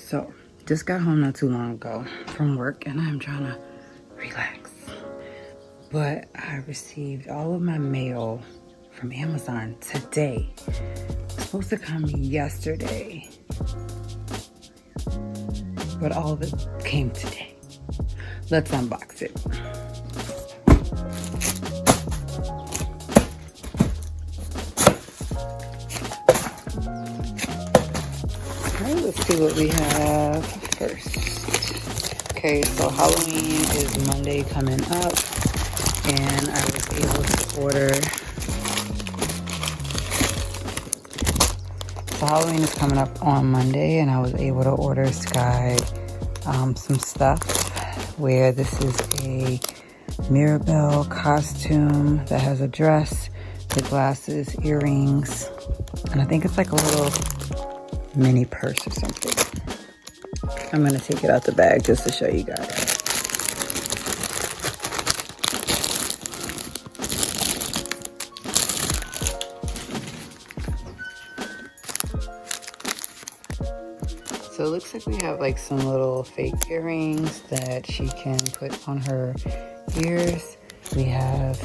So, just got home not too long ago from work and I'm trying to relax. But I received all of my mail from Amazon today. It was supposed to come yesterday, but all of it came today. Let's unbox it. Alright, let's see what we have first. Okay, so Halloween is Monday coming up, and I was able to order. So Halloween is coming up on Monday, and I was able to order Sky some stuff. Where this is a Mirabelle costume that has a dress, the glasses, earrings, and I think it's like a little mini purse or something. I'm gonna take it out the bag just to show you guys. So it looks like we have like some little fake earrings that she can put on her ears. We have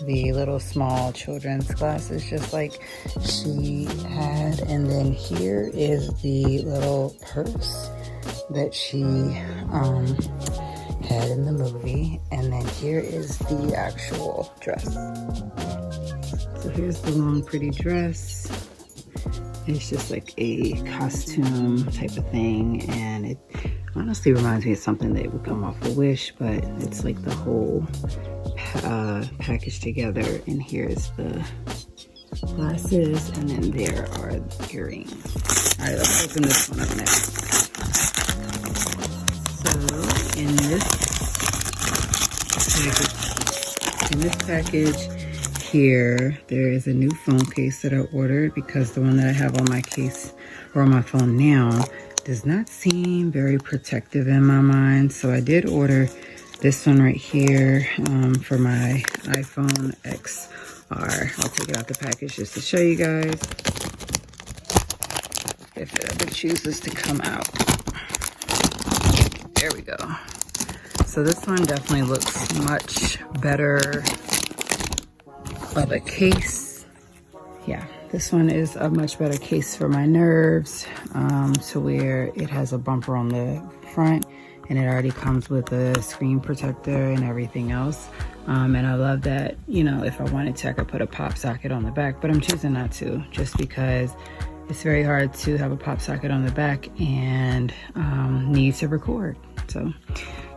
the little small children's glasses just like she had. And then here is the little purse that she had in the movie. And then here is the actual dress. So here's the long pretty dress. It's just like a costume type of thing, and it honestly reminds me of something that would come off a Wish, but it's like the whole package together. And here's the glasses, and then there are the earrings. All right, let's open this one up next. So in this package here, there is a new phone case that I ordered because the one that I have on my case or on my phone now does not seem very protective in my mind. So I did order this one right here for my iPhone XR. I'll take it out the package just to show you guys if it ever chooses to come out. There we go. So this one definitely looks much better of a case. Yeah, this one is a much better case for my nerves, to where it has a bumper on the front and it already comes with a screen protector and everything else. And I love that, you know, if I wanted to, I could put a pop socket on the back, but I'm choosing not to, just because it's very hard to have a pop socket on the back and need to record. So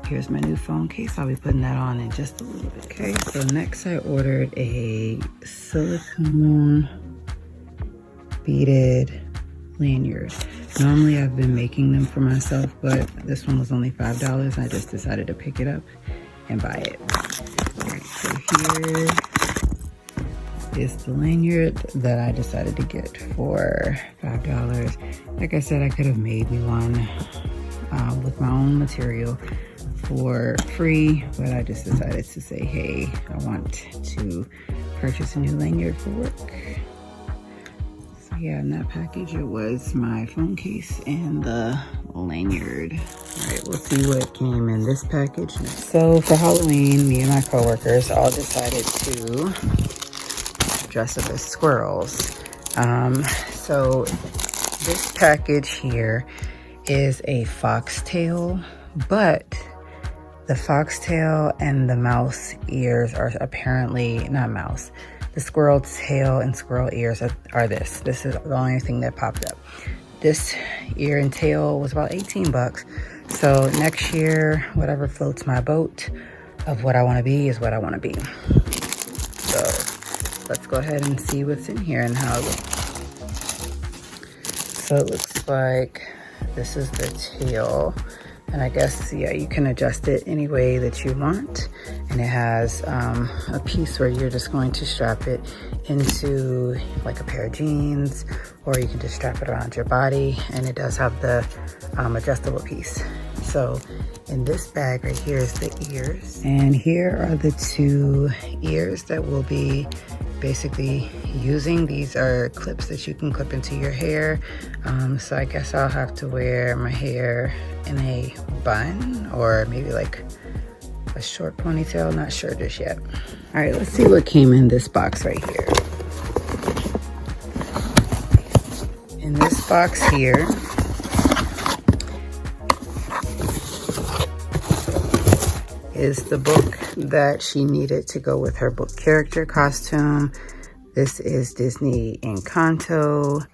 here's my new phone case. I'll be putting that on in just a little bit. Okay, so next I ordered a silicone beaded lanyard. Normally I've been making them for myself, but this one was only $5. I just decided to pick it up and buy it. All right, so here is the lanyard that I decided to get for $5. Like I said, I could have made me one with my own material for free, but I just decided to say, hey, I want to purchase a new lanyard for work. So yeah, in that package it was my phone case and the lanyard. All right, we'll see what came in this package. So for Halloween, me and my coworkers all decided to dress up as squirrels. So this package here is a foxtail, but the foxtail and the mouse ears are apparently not mouse. The squirrel tail and squirrel ears are this. This is the only thing that popped up. This ear and tail was about 18 bucks. So next year, whatever floats my boat of what I want to be is what I want to be. So let's go ahead and see what's in here and how it looks. So it looks like this is the tail. And I guess, yeah, you can adjust it any way that you want. And it has a piece where you're just going to strap it into like a pair of jeans, or you can just strap it around your body. And it does have the adjustable piece. So in this bag right here is the ears. And here are the 2 ears that we'll be basically using. These are clips that you can clip into your hair. So I guess I'll have to wear my hair in a bun or maybe like a short ponytail, not sure just yet. All right, let's see what came in this box right here. In this box here, is the book that she needed to go with her book character costume. This is Disney Encanto.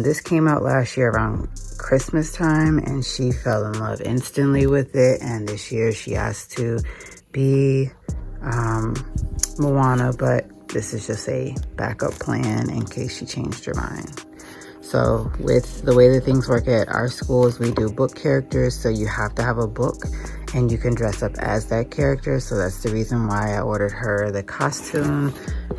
This came out last year around Christmas time, and she fell in love instantly with it. And this year she asked to be Moana, but this is just a backup plan in case she changed her mind. So with the way that things work at our schools, we do book characters, so you have to have a book and you can dress up as that character. So that's the reason why I ordered her the costume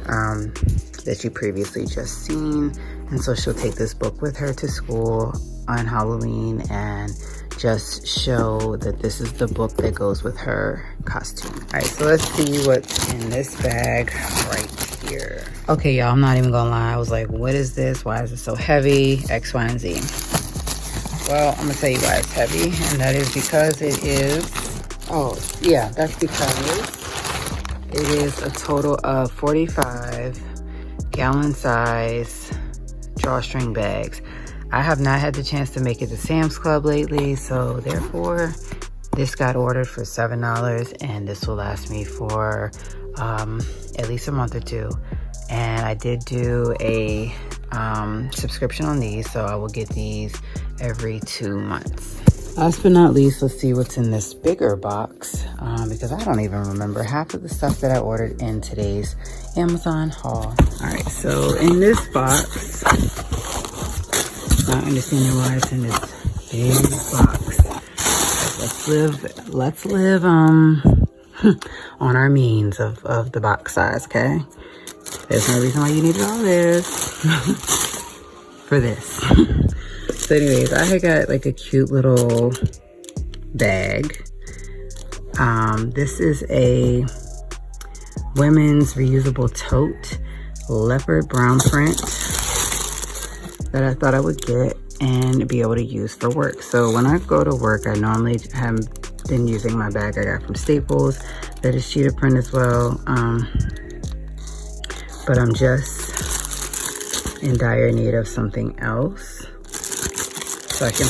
that you previously just seen. And so she'll take this book with her to school on Halloween and just show that this is the book that goes with her costume. All right, so let's see what's in this bag right here. Okay, y'all, I'm not even gonna lie. I was like, what is this? Why is it so heavy? X, Y, and Z. Well, I'm gonna tell you why it's heavy, and that is because it is, oh yeah, that's because it is a total of 45 gallon size drawstring bags. I have not had the chance to make it to Sam's Club lately, so therefore this got ordered for $7, and this will last me for at least a month or 2. And I did do a subscription on these, so I will get these every 2 months. Last but not least, let's see what's in this bigger box, because I don't even remember half of the stuff that I ordered in today's Amazon haul. All right, so in this box, not understanding why it's in this big box. Let's live on our means of the box size, okay? There's no reason why you needed all this for this. So anyways, I had got like a cute little bag. This is a women's reusable tote, leopard brown print, that I thought I would get and be able to use for work. So when I go to work, I normally have been using my bag I got from Staples that is cheetah print as well. But I'm just in dire need of something else. So I can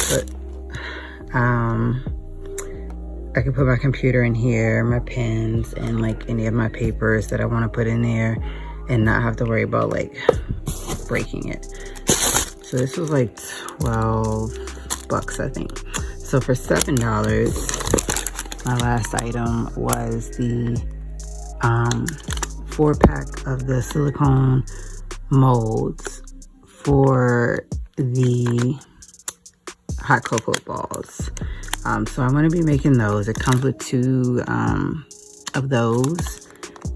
put my computer in here, my pens, and like any of my papers that I want to put in there and not have to worry about like breaking it. So this was like $12, I think. So for $7, my last item was the 4-pack of the silicone molds for the hot cocoa balls. So I'm going to be making those. It comes with 2 of those.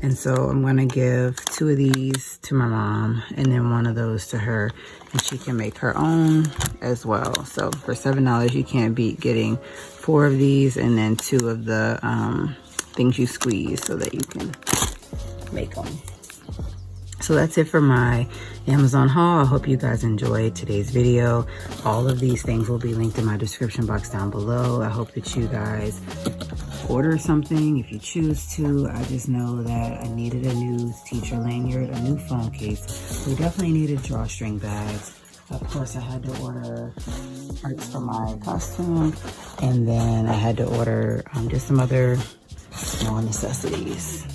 And so I'm going to give 2 of these to my mom and then 1 of those to her, and she can make her own as well. So for $7, you can't beat getting 4 of these and then 2 of the things you squeeze so that you can make them. So that's it for my Amazon haul. I hope you guys enjoyed today's video. All of these things will be linked in my description box down below. I hope that you guys order something if you choose to. I just know that I needed a new teacher lanyard, a new phone case. We definitely needed drawstring bags. Of course, I had to order parts for my costume, and then I had to order just some other small necessities.